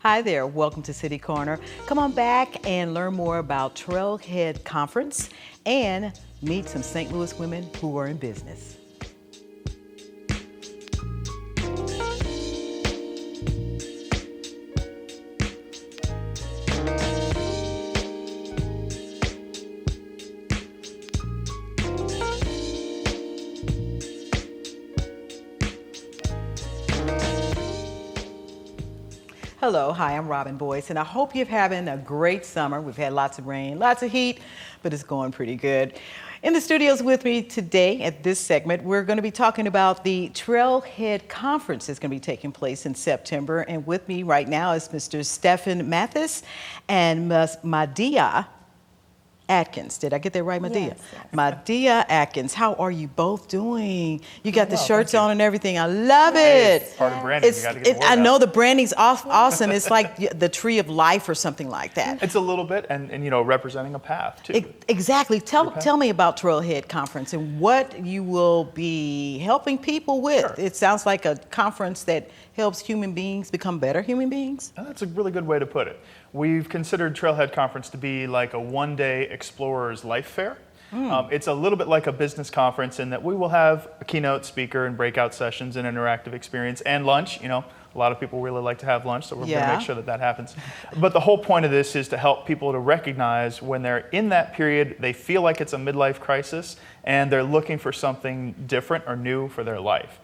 Hi there, welcome to City Corner. Come on back and learn more about Trailhead Conference and meet some St. Louis women who are in business. Hello, hi, I'm Robin Boyce, and I hope you're having a great summer. We've had lots of rain, lots of heat, but it's going pretty good. In the studios with me today at this segment, we're going to be talking about the Trailhead Conference that's going to be taking place in September. And with me right now is Mr. Stephen Mathis and Ms. Madia Atkins. Did I get that right, Madia? Yes. Madia Atkins, how are you both doing? You got the shirts on and everything. I love it. It's part of branding. You got to get the word I know out. the branding's awesome. It's like the tree of life or something like that. It's a little bit, and you know, representing a path too. Exactly. Tell me about Trailhead Conference and what you will be helping people with. Sure. It sounds like a conference that helps human beings become better human beings. And that's a really good way to put it. We've considered Trailhead Conference to be like a one-day explorer's life fair. It's a little bit like a business conference in that we will have a keynote speaker and breakout sessions and interactive experience and lunch. You know, a lot of people really like to have lunch, so we're going to make sure that that happens. But the whole point of this is to help people to recognize when they're in that period, they feel like it's a midlife crisis and they're looking for something different or new for their life.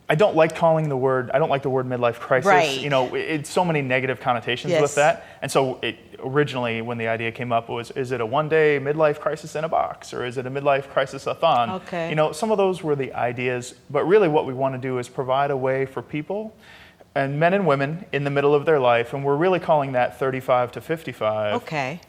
I don't like the word midlife crisis. Right. You know, it's so many negative connotations with that. And so originally when the idea came up was, is it a one-day midlife crisis in a box or is it a midlife crisis-a-thon? Okay. You know, some of those were the ideas, but really what we want to do is provide a way for people and men and women in the middle of their life, and we're really calling that 35 to 55. Okay.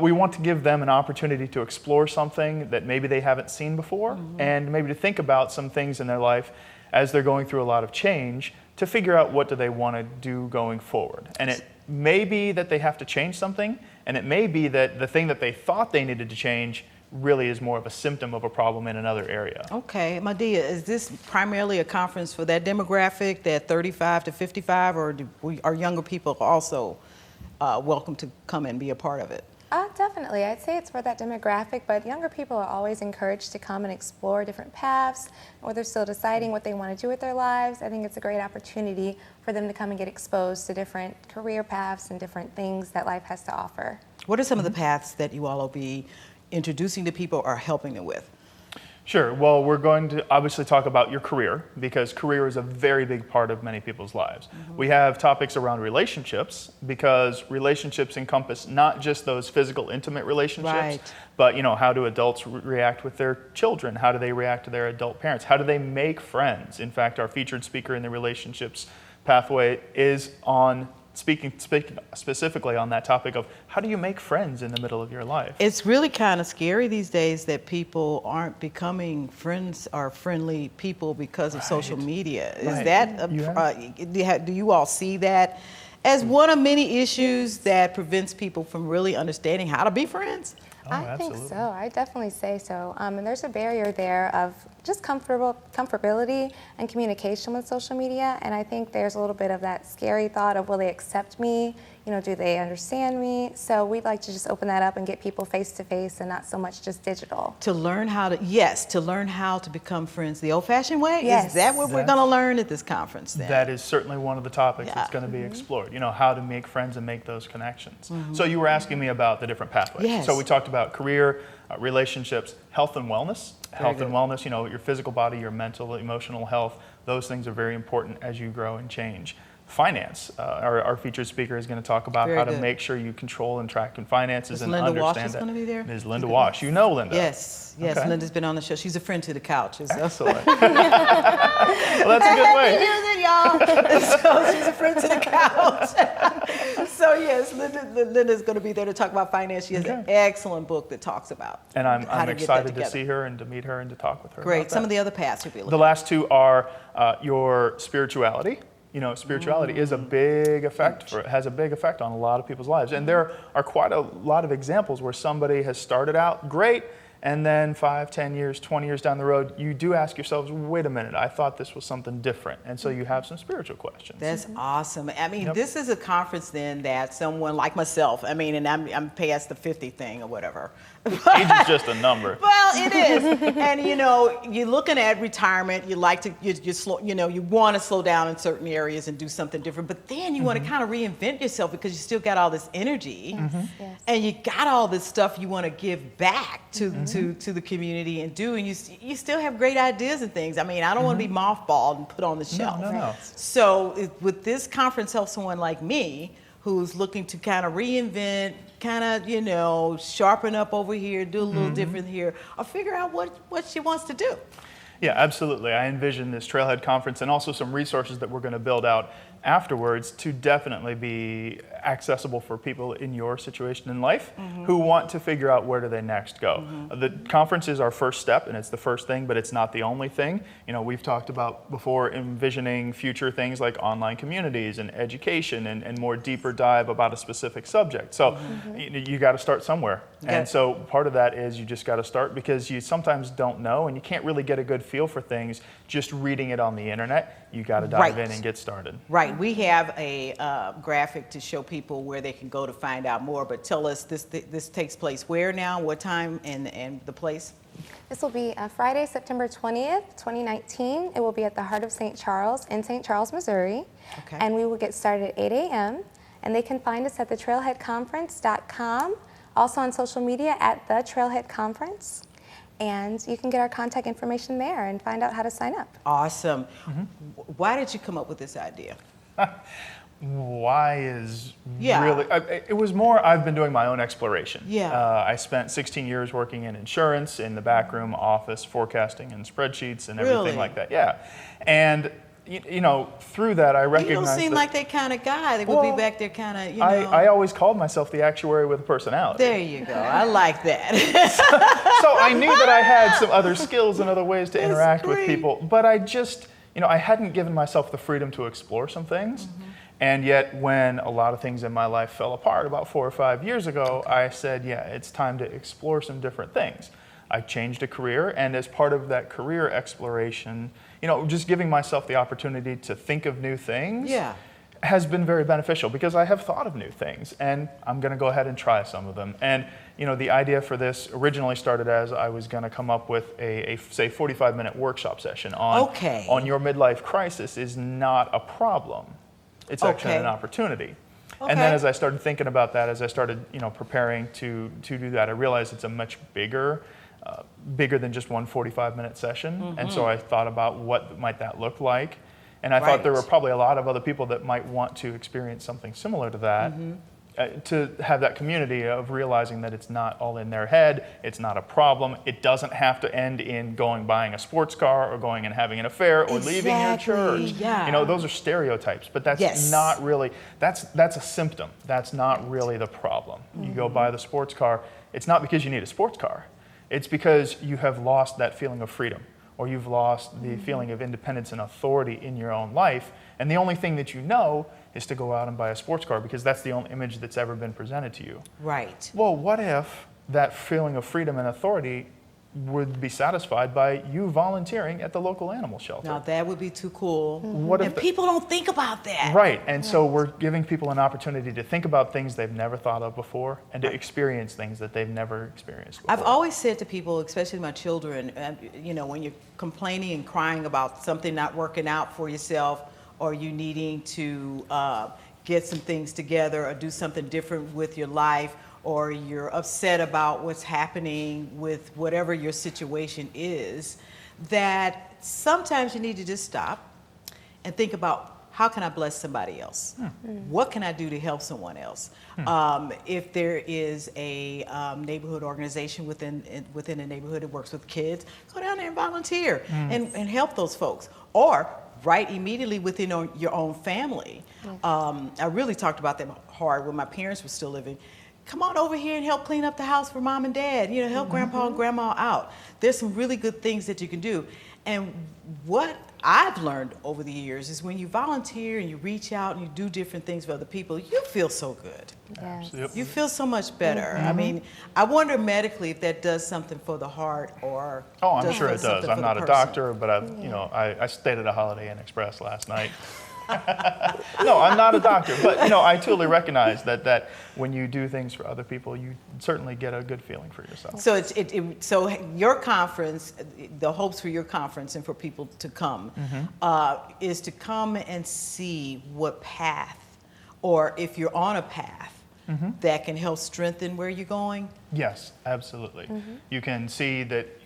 We want to give them an opportunity to explore something that maybe they haven't seen before and maybe to think about some things in their life as they're going through a lot of change to figure out what do they want to do going forward. And it may be that they have to change something, and it may be that the thing that they thought they needed to change really is more of a symptom of a problem in another area. Okay, Madia, is this primarily a conference for that demographic, that 35 to 55, or are younger people also welcome to come and be a part of it? Definitely. I'd say it's for that demographic, but younger people are always encouraged to come and explore different paths, or they're still deciding what they want to do with their lives. I think it's a great opportunity for them to come and get exposed to different career paths and different things that life has to offer. What are some of the paths that you all will be introducing to people or helping them with? Sure. Well, we're going to obviously talk about your career because career is a very big part of many people's lives. We have topics around relationships because relationships encompass not just those physical, intimate relationships, but you know, how do adults react with their children? How do they react to their adult parents? How do they make friends? In fact, our featured speaker in the relationships pathway is on speaking specifically on that topic of how do you make friends in the middle of your life? It's really kind of scary these days that people aren't becoming friends or friendly people because of social media. Is that, do you all see that as one of many issues that prevents people from really understanding how to be friends? I think so. I definitely say so. And there's a barrier there of just comfortability and communication with social media. And I think there's a little bit of that scary thought of, will they accept me? You know, do they understand me? So we'd like to just open that up and get people face to face and not so much just digital. To learn how to become friends the old-fashioned way? Yes. Is that what we're going to learn at this conference then? That is certainly one of the topics that's going to be explored. You know, how to make friends and make those connections. So you were asking me about the different pathways. Yes. So we talked about career, relationships, health and wellness. Health and wellness, you know, your physical body, your mental, emotional health, those things are very important as you grow and change. Finance, our featured speaker is going to talk about how to make sure you control and track your finances and Linda understand Walsh is going to be there? Ms. Linda Walsh. You know Linda. Yes, okay. Linda's been on the show. She's a friend to the couch. Excellent. Well, that's a good way. So she's a friend to the couch. So yes, Linda's going to be there to talk about finance. She has an excellent book that talks about and I'm excited to together. See her and to meet her and to talk with her. Great. Some of the other paths you'll be looking The last two are your spirituality. You know, spirituality is a big effect has a big effect on a lot of people's lives. And there are quite a lot of examples where somebody has started out great And then 5, 10 years, 20 years down the road, you do ask yourselves, wait a minute, I thought this was something different. And so you have some spiritual questions. That's awesome. I mean, Yep. this is a conference then that someone like myself, I mean, and I'm past the 50 thing or whatever. Age is just a number. Well, it is. And you know, you're looking at retirement, you like to, you slow, you know, you want to slow down in certain areas and do something different, but then you want to kind of reinvent yourself because you still got all this energy Yes. and you got all this stuff you want to give back to the community and do, and you still have great ideas and things. I mean, I don't want to be mothballed and put on the shelf. No. So would this conference help someone like me who's looking to kind of reinvent, kind of, you know, sharpen up over here, do a little different here, or figure out what she wants to do? Yeah, absolutely. I envision this Trailhead Conference and also some resources that we're going to build out afterwards to definitely be accessible for people in your situation in life who want to figure out where do they next go. The conference is our first step, and it's the first thing, but it's not the only thing. You know, we've talked about before envisioning future things like online communities and education and more deeper dive about a specific subject. So you got to start somewhere. Okay. And so part of that is you just got to start because you sometimes don't know and you can't really get a good feel for things just reading it on the internet. You got to dive in and get started. Right. We have a graphic to show people where they can go to find out more, but tell us this takes place where now, what time, and the place? This will be Friday, September 20th, 2019. It will be at the Heart of St. Charles in St. Charles, Missouri. Okay. And we will get started at 8 a.m. And they can find us at the trailheadconference.com, also on social media at the Trailhead Conference. And you can get our contact information there and find out how to sign up. Awesome. Why did you come up with this idea? Why is Yeah. really, it was more, I've been doing my own exploration. Yeah. I spent 16 years working in insurance, in the backroom office, forecasting and spreadsheets and everything Really? like that. Yeah. And, you know, through that I You recognized don't seem that like that kind of guy. They would Well, be back there kind of, you know. I always called myself the actuary with a personality. There you go. I like that. So I knew that I had some other skills and other ways to That's interact with great. people, but I just, you know, I hadn't given myself the freedom to explore some things. And yet when a lot of things in my life fell apart about 4 or 5 years ago, I said, yeah, it's time to explore some different things. I changed a career, and as part of that career exploration, you know, just giving myself the opportunity to think of new things Yeah. has been very beneficial because I have thought of new things and I'm going to go ahead and try some of them. And, you know, the idea for this originally started as I was going to come up with a say 45-minute workshop session on your midlife crisis is not a problem. It's actually Okay. an opportunity. Okay. And then as I started thinking about that, as I started, you know, preparing to do that, I realized it's a much bigger than just one 45-minute session. And so I thought about what might that look like. And I thought there were Right. probably a lot of other people that might want to experience something similar to that, to have that community of realizing that it's not all in their head, it's not a problem, it doesn't have to end in buying a sports car or going and having an affair or leaving your Exactly, church. yeah. You know, those are stereotypes, but that's Yes. not really, that's a symptom. That's not really the problem. You go buy the sports car, it's not because you need a sports car. It's because you have lost that feeling of freedom, or you've lost the feeling of independence and authority in your own life. And the only thing that you know is to go out and buy a sports car because that's the only image that's ever been presented to you. Right. Well, what if that feeling of freedom and authority would be satisfied by you volunteering at the local animal shelter? Now that would be too cool. What if And the- people don't think about that. Right, and so we're giving people an opportunity to think about things they've never thought of before and to experience things that they've never experienced before. I've always said to people, especially my children, you know, when you're complaining and crying about something not working out for yourself, or you needing to get some things together or do something different with your life, or you're upset about what's happening with whatever your situation is, that sometimes you need to just stop and think about, how can I bless somebody else? What can I do to help someone else? If there is a neighborhood organization within a neighborhood that works with kids, go down there and volunteer and help those folks. Or right immediately within your own family. I really talked about that hard when my parents were still living. come on over here and help clean up the house for mom and dad. You know, help grandpa and grandma out. There's some really good things that you can do. And what I've learned over the years is when you volunteer and you reach out and you do different things for other people, you feel so good. Yes. Yep. You feel so much better. I mean, I wonder medically if that does something for the heart or. Oh, I'm does sure it something does. for I'm the not a person. doctor, but I stayed at a Holiday Inn Express last night. No, I'm not a doctor, but I totally recognize that when you do things for other people, you certainly get a good feeling for yourself. So so your conference, the hopes for your conference and for people to come, is to come and see what path, or if you're on a path, that can help strengthen where you're going. Yes, absolutely. You can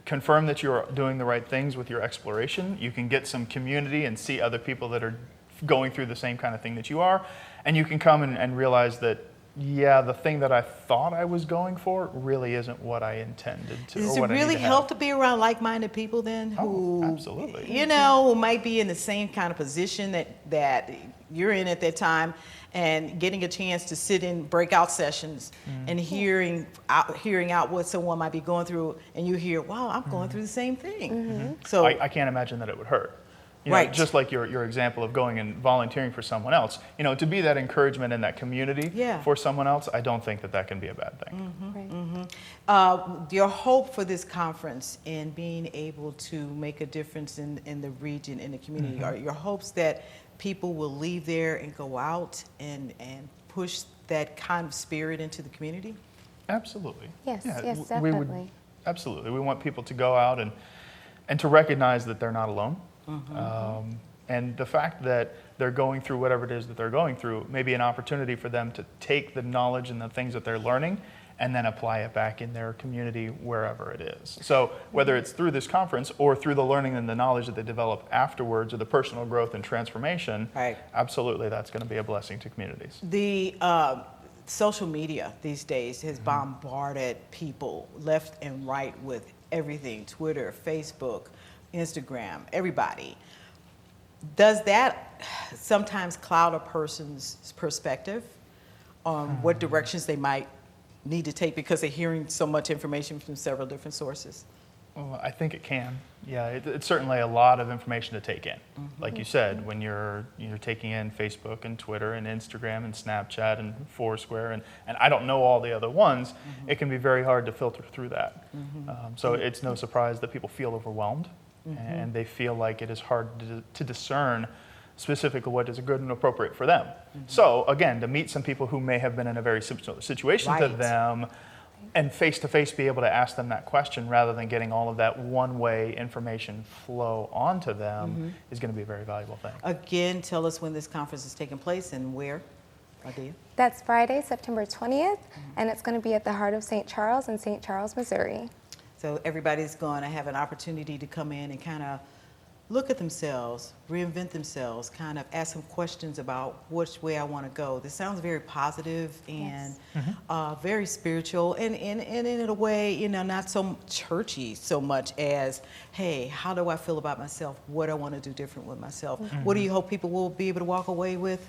confirm that you're doing the right things with your exploration. You can get some community and see other people that are going through the same kind of thing that you are. And you can come and realize that, yeah, the thing that I thought I was going for really isn't what I intended to. Does it really help to be around like-minded people then who, absolutely. who might be in the same kind of position that you're in at that time, and getting a chance to sit in breakout sessions and hearing out what someone might be going through, and you hear, wow, I'm going through the same thing. So I can't imagine that it would hurt. Right. Just like your example of going and volunteering for someone else, to be that encouragement in that community for someone else, I don't think that can be a bad thing. Your hope for this conference and being able to make a difference in the region, in the community, are your hopes that people will leave there and go out and push that kind of spirit into the community? Yes, Absolutely. yes, We would, definitely. absolutely. We want people to go out and to recognize that they're not alone. And the fact that they're going through whatever it is that they're going through may be an opportunity for them to take the knowledge and the things that they're learning and then apply it back in their community wherever it is. So whether it's through this conference or through the learning and the knowledge that they develop afterwards, or the personal growth and transformation, absolutely that's going to be a blessing to communities. The social media these days has bombarded people left and right with everything: Twitter, Facebook, Instagram, everybody. Does that sometimes cloud a person's perspective on what directions they might need to take because they're hearing so much information from several different sources? Well, I think it can. Yeah, it's certainly a lot of information to take in. Like you said, when you're taking in Facebook and Twitter and Instagram and Snapchat and Foursquare and I don't know all the other ones, it can be very hard to filter through that. So it's no surprise that people feel overwhelmed and they feel like it is hard to discern specifically what is good and appropriate for them. So again, to meet some people who may have been in a very similar situation to them, and face-to-face be able to ask them that question rather than getting all of that one-way information flow onto them is going to be a very valuable thing. Again, tell us when this conference is taking place and where, Ardea. That's Friday, September 20th, and it's going to be at the Heart of St. Charles in St. Charles, Missouri. So everybody's going to have an opportunity to come in and kind of look at themselves, reinvent themselves, kind of ask some questions about which way I want to go. This sounds very positive and very spiritual, and in a way, not so churchy so much as, hey, how do I feel about myself? What do I want to do different with myself? What do you hope people will be able to walk away with?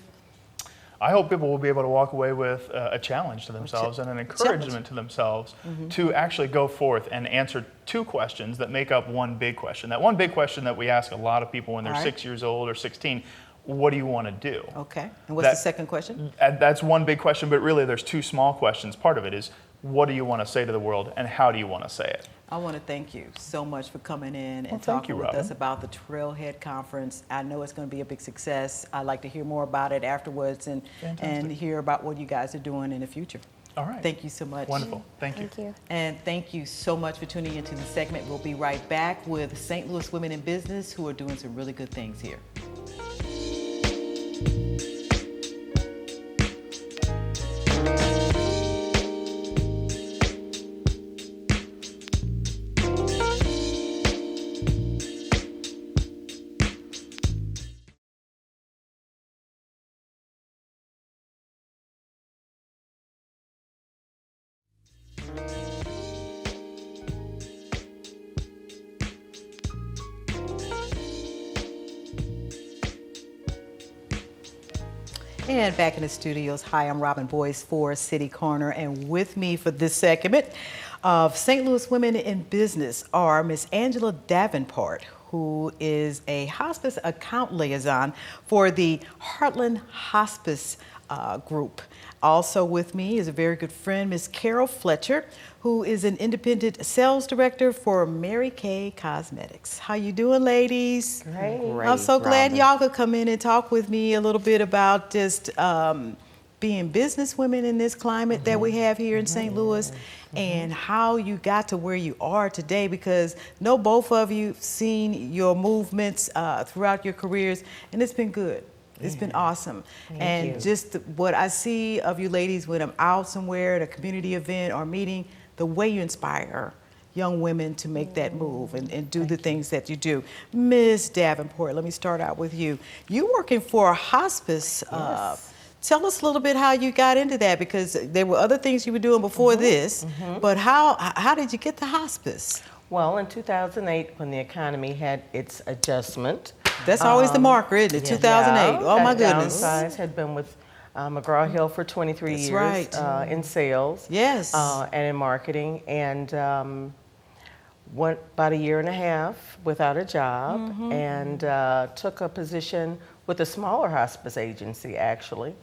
I hope people will be able to walk away with a challenge to themselves and an encouragement to themselves to actually go forth and answer two questions that make up one big question. That one big question that we ask a lot of people when they're 6 years old or 16, what do you want to do? Okay, and what's the second question? That's one big question, but really there's two small questions. Part of it is, what do you want to say to the world and how do you want to say it? I want to thank you so much for coming in and talking with us about the Trailhead Conference. I know it's going to be a big success. I'd like to hear more about it afterwards and hear about what you guys are doing in the future. All right. Thank you so much. Wonderful. Thank you. And thank you so much for tuning into the segment. We'll be right back with St. Louis Women in Business who are doing some really good things here. And back in the studios, hi, I'm Robin Boyce for City Corner, and with me for this segment of St. Louis Women in Business are Miss Angela Davenport, who is a hospice account liaison for the Heartland Hospice Group. Also with me is a very good friend, Miss Carol Fletcher, who is an independent sales director for Mary Kay Cosmetics. How you doing, ladies? Great. I'm so glad Robin. y'all could come in and talk with me a little bit about just being business women in this climate that we have here in St. Louis, and how you got to where you are today, because know both of you seen your movements throughout your careers, and it's been good. It's been awesome. And just what I see of you ladies when I'm out somewhere at a community event or meeting, the way you inspire young women to make that move and do the things that you do. Ms. Davenport, let me start out with you. You working for a hospice. Tell us a little bit how you got into that, because there were other things you were doing before this, but how did you get to hospice? Well, in 2008, when the economy had its adjustment. That's always the marker, isn't it? 2008. Oh my goodness. Downsized, had been with McGraw-Hill for 23 That's years right. in sales. Yes. And in marketing, and went about a year and a half without a job, and took a position with a smaller hospice agency, actually,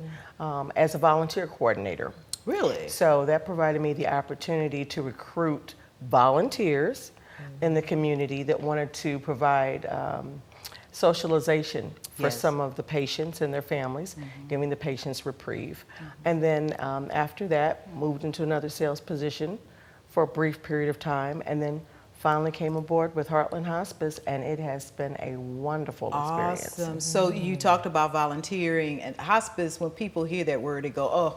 as a volunteer coordinator. Really? So that provided me the opportunity to recruit volunteers in the community that wanted to provide socialization for some of the patients and their families, giving the patients reprieve. And then after that, moved into another sales position for a brief period of time, and then finally came aboard with Heartland Hospice, and it has been a wonderful experience. Awesome. So you talked about volunteering and hospice. When people hear that word, they go, "Oh,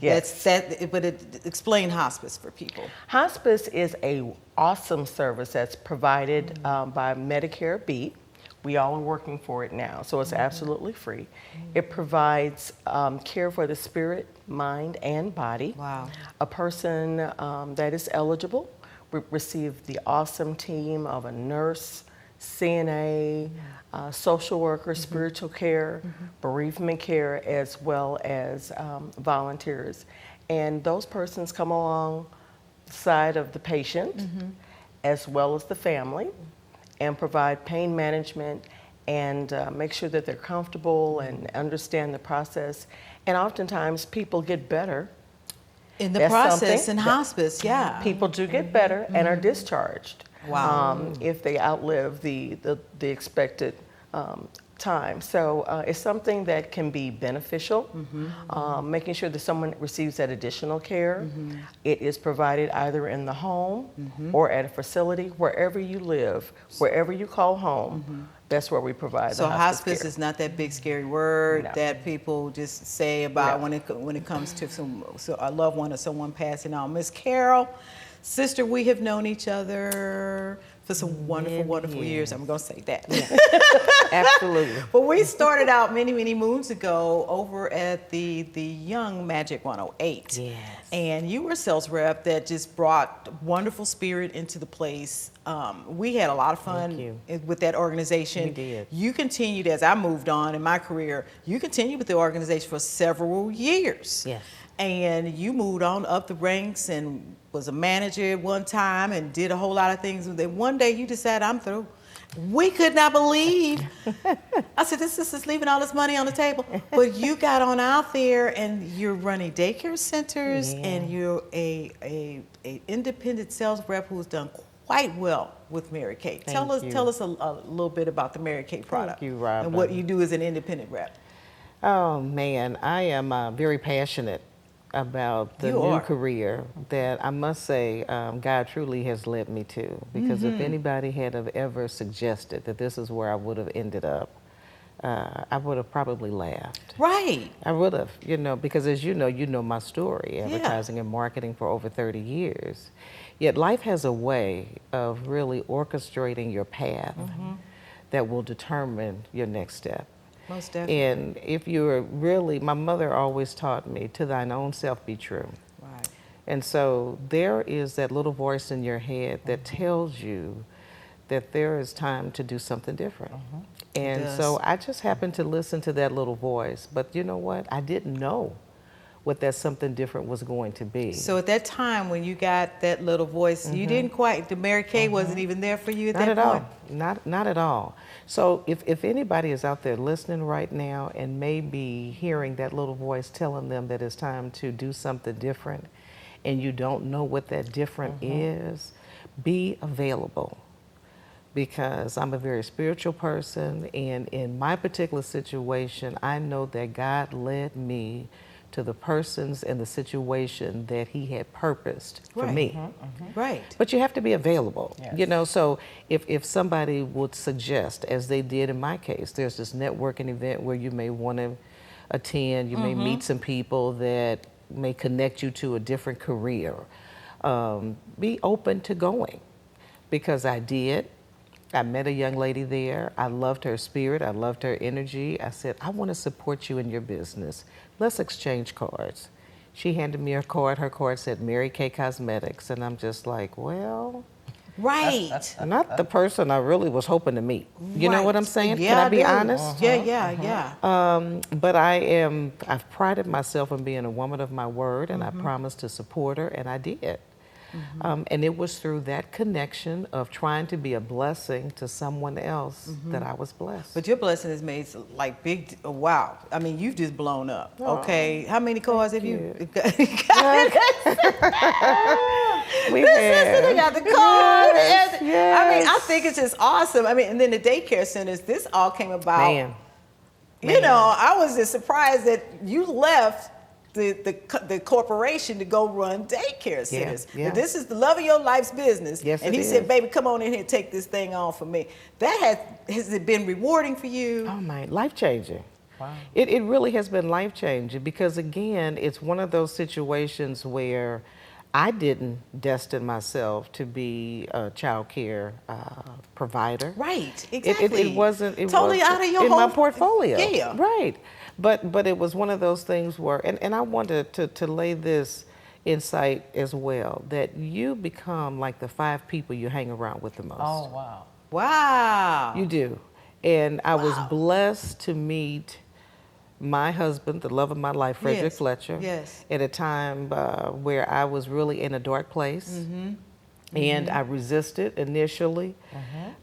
Yes. that's that." But explain hospice for people. Hospice is a awesome service that's provided by Medicare B. We all are working for it now, so it's absolutely free. It provides care for the spirit, mind, and body. Wow. A person that is eligible receive the awesome team of a nurse, CNA, social worker, spiritual care, bereavement care, as well as volunteers. And those persons come alongside of the patient as well as the family, and provide pain management and make sure that they're comfortable and understand the process. And oftentimes people get better. In the That's process something in that hospice, yeah. People do get better and are discharged. Wow. If they outlive the expected time. So it's something that can be beneficial, making sure that someone receives that additional care. It is provided either in the home or at a facility, wherever you live, wherever you call home. That's where we provide So the hospice care. is not that big scary word No. that people just say about No. when it comes to a loved one or someone passing on. Miss Carol, sister, we have known each other for some wonderful years. I'm going to say that. Absolutely. But we started out many moons ago over at the Young Magic 108. Yes. And you were a sales rep that just brought wonderful spirit into the place. We had a lot of fun with that organization. We did. You continued, as I moved on in my career, you continued with the organization for several years. Yes. And you moved on up the ranks and was a manager at one time and did a whole lot of things. And then one day you decided, I'm through. We could not believe. I said, this is leaving all this money on the table. But you got on out there and you're running daycare centers and you're a independent sales rep who's done quite well with Mary Kay. Tell us a little bit about the Mary Kay product. you, Robin. And what you do as an independent rep. Oh man, I am very passionate about the new career that I must say God truly has led me to. Because if anybody had have ever suggested that this is where I would have ended up, I would have probably laughed. Right. I would have, because as you know my story, advertising and marketing for over 30 years. Yet life has a way of really orchestrating your path that will determine your next step. Most definitely. And if you're really, my mother always taught me, to thine own self be true. Right. And so there is that little voice in your head that tells you that there is time to do something different. And does. so I just happened to listen to that little voice. But you know what? I didn't know what that something different was going to be. So at that time when you got that little voice, you didn't quite, the Mary Kay wasn't even there for you at Not that at point? all. Not at all. So if anybody is out there listening right now and maybe hearing that little voice telling them that it's time to do something different and you don't know what that different is, be available. Because I'm a very spiritual person, and in my particular situation, I know that God led me to the persons and the situation that He had purposed for Right. me. Right. But you have to be available, you Yes. know. So if somebody would suggest, as they did in my case, there's this networking event where you may want to attend, you may meet some people that may connect you to a different career. Be open to going, because I did. I met a young lady there. I loved her spirit. I loved her energy. I said, I want to support you in your business. Let's exchange cards. She handed me a card. Her card said Mary Kay Cosmetics. And I'm just like, well, Right. not the person I really was hoping to meet. You know what I'm Right. saying? Yeah, Can I be do. honest? Yeah. But I've prided myself on being a woman of my word, and I promised to support her, and I did. And it was through that connection of trying to be a blessing to someone else that I was blessed. But your blessing has made like big, wow. I mean, you've just blown up, okay? How many cars have you got? We They got the cars. Yes, I mean, I yes. think it's just awesome. I mean, and then the daycare centers, this all came about. Man. You know, I was just surprised that you left the corporation to go run daycare centers. yeah. But this is the love of your life's business. Yes, and it he said, is. baby, come on in here and take this thing on for me. That has it been rewarding for you? Oh my, life-changing. Wow. It really has been life-changing, because again, it's one of those situations where I didn't destine myself to be a child care provider. Right, It exactly. wasn't totally out of your in whole my portfolio. Yeah. Right. But it was one of those things where, and I wanted to lay this insight as well, that you become like the 5 people you hang around with the most. Oh, wow. Wow. You do. And I was Wow. blessed to meet my husband, the love of my life, Frederick Yes, Fletcher, yes. at a time where I was really in a dark place. And I resisted initially.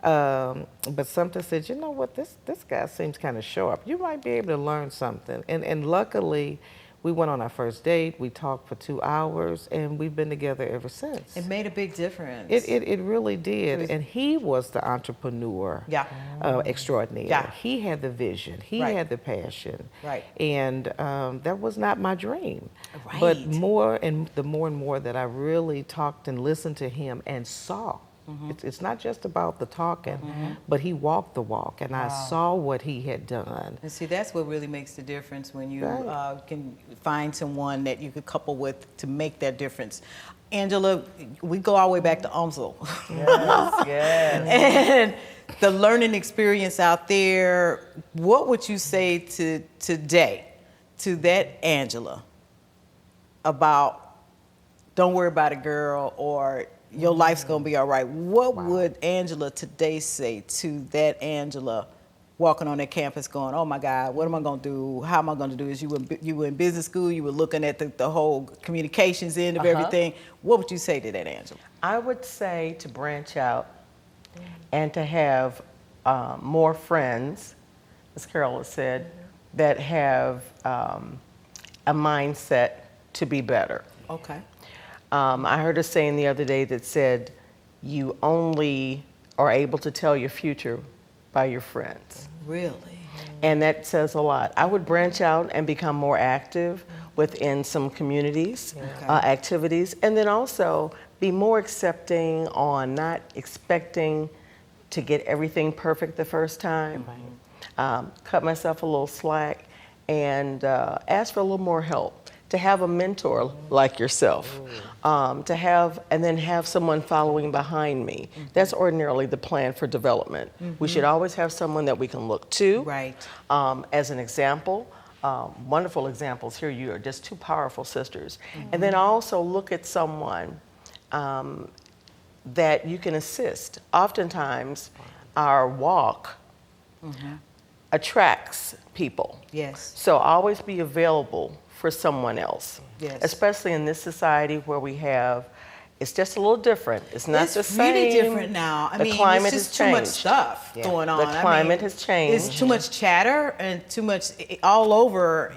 But something said, you know what, this guy seems kind of sharp. You might be able to learn something. And luckily, we went on our first date. We talked for 2 hours, and we've been together ever since. It made a big difference. It really did. And he was the entrepreneur Yeah. extraordinaire. Yeah. He had the vision. He Right. had the passion. Right. And that was not my dream. Right. But the more and more that I really talked and listened to him and saw, it's not just about the talking, but he walked the walk, and I saw what he had done. And see, that's what really makes the difference when you Right. can find someone that you could couple with to make that difference. Angela, we go all the way back to UMSL. Yes, yes. And the learning experience out there, what would you say to today, to that Angela, about don't worry about it, girl, or your life's gonna be all right? What would Angela today say to that Angela walking on that campus going, oh my God, what am I gonna do? How am I gonna do this? You were in business school, you were looking at the whole communications end of everything. What would you say to that Angela? I would say to branch out and to have more friends, as Carol has said, that have a mindset to be better. Okay. I heard a saying the other day that said, you only are able to tell your future by your friends. Really? And that says a lot. I would branch out and become more active within some communities, activities, and then also be more accepting on not expecting to get everything perfect the first time. Cut myself a little slack and ask for a little more help. To have a mentor like yourself, to have, and then have someone following behind me. That's ordinarily the plan for development. We should always have someone that we can look to. Right. As an example, wonderful examples. Here you are, just 2 powerful sisters. And then also look at someone that you can assist. Oftentimes, our walk attracts people. Yes. So always be available for someone else. Yes. Especially in this society where we have, it's just a little different. It's not the same. It's really different now. I The mean, climate it's just has too much changed. stuff Yeah. going on. The climate has changed. It's too much chatter and too much all over.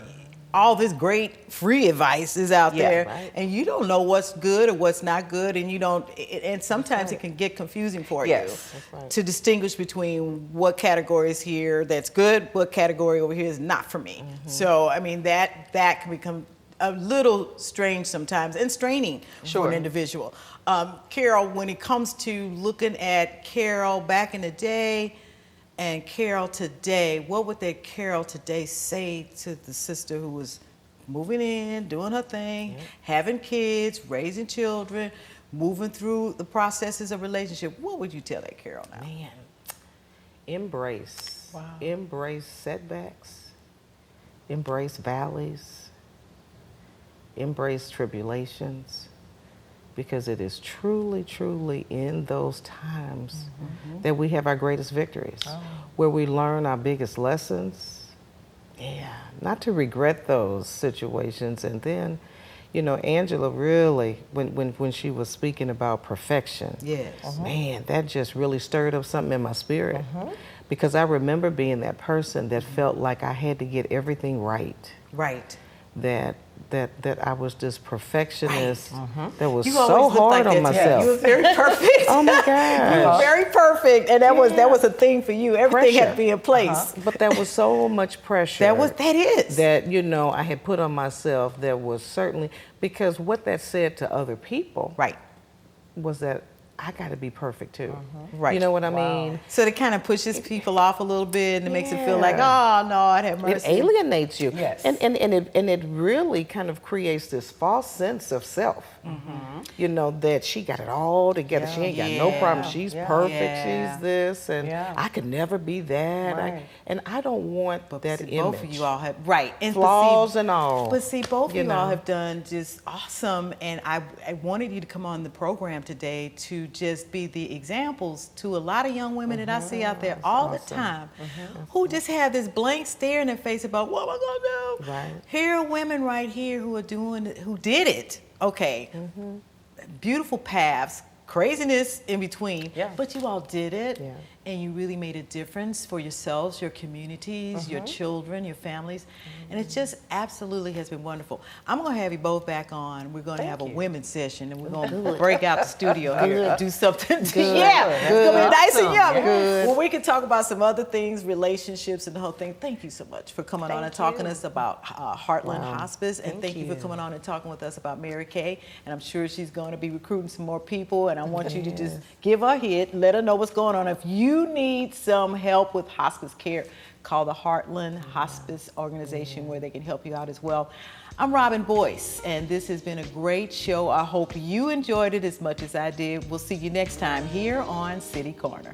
All this great free advice is out Yeah, there, right. and you don't know what's good or what's not good, and you don't. And sometimes it can get confusing for Yes. you That's right. to distinguish between what category is here that's good, what category over here is not for me. So I mean that can become a little strange sometimes and straining for an individual. Carol, when it comes to looking at Carol back in the day and Carol today, what would that Carol today say to the sister who was moving in, doing her thing, having kids, raising children, moving through the processes of relationship? What would you tell that Carol now? Man, embrace. Wow. Embrace setbacks. Embrace valleys. Embrace tribulations. Because it is truly, truly in those times that we have our greatest victories, where we learn our biggest lessons. Yeah, not to regret those situations. And then, you know, Angela really, when she was speaking about perfection, Yes. man, that just really stirred up something in my spirit. Because I remember being that person that felt like I had to get everything right. Right. That I was this perfectionist that was You so always looked hard like on that to me. myself. You were very perfect. Oh my You were gosh. very perfect, and that was a thing for you. Everything had to be in place. But there was so much pressure. That is. That, you know, I had put on myself. That was certainly, because what that said to other people Right. was that I got to be perfect too. Right. You know what I mean? So it kind of pushes people off a little bit, and it makes it feel like, Yeah. oh no, I'd have It mercy. alienates you. Yes. And it really kind of creates this false sense of self. You know, that she got it all together. She ain't got no problem. She's perfect. Yeah. She's this. And Yeah. I could never be that. Right. And I don't want that See, image. both of you all have and Flaws and all. But see, both of you you all know. have done just awesome, and I wanted you to come on the program today to just be the examples to a lot of young women that I see out there all the time, who just have this blank stare in their face about what am I gonna do? Right. Here are women right here who did it. Okay, beautiful paths, craziness in between, Yeah. but you all did it, Yeah. and you really made a difference for yourselves, your communities, your children, your families, and it just absolutely has been wonderful. I'm going to have you both back on. We're going to have a women's session, and we're going to break out the studio here and do something. Yeah, it's going to be nice and yummy. Well, we can talk about some other things, relationships, and the whole thing. Thank you so much for coming on and talking to us about Heartland Hospice, and thank you for coming on and talking with us about Mary Kay. And I'm sure she's going to be recruiting some more people, and I want you to just give her a hit, let her know what's going on. If you need some help with hospice care, call the Heartland Hospice Organization where they can help you out as well. I'm Robin Boyce, and this has been a great show. I hope you enjoyed it as much as I did. We'll see you next time here on City Corner.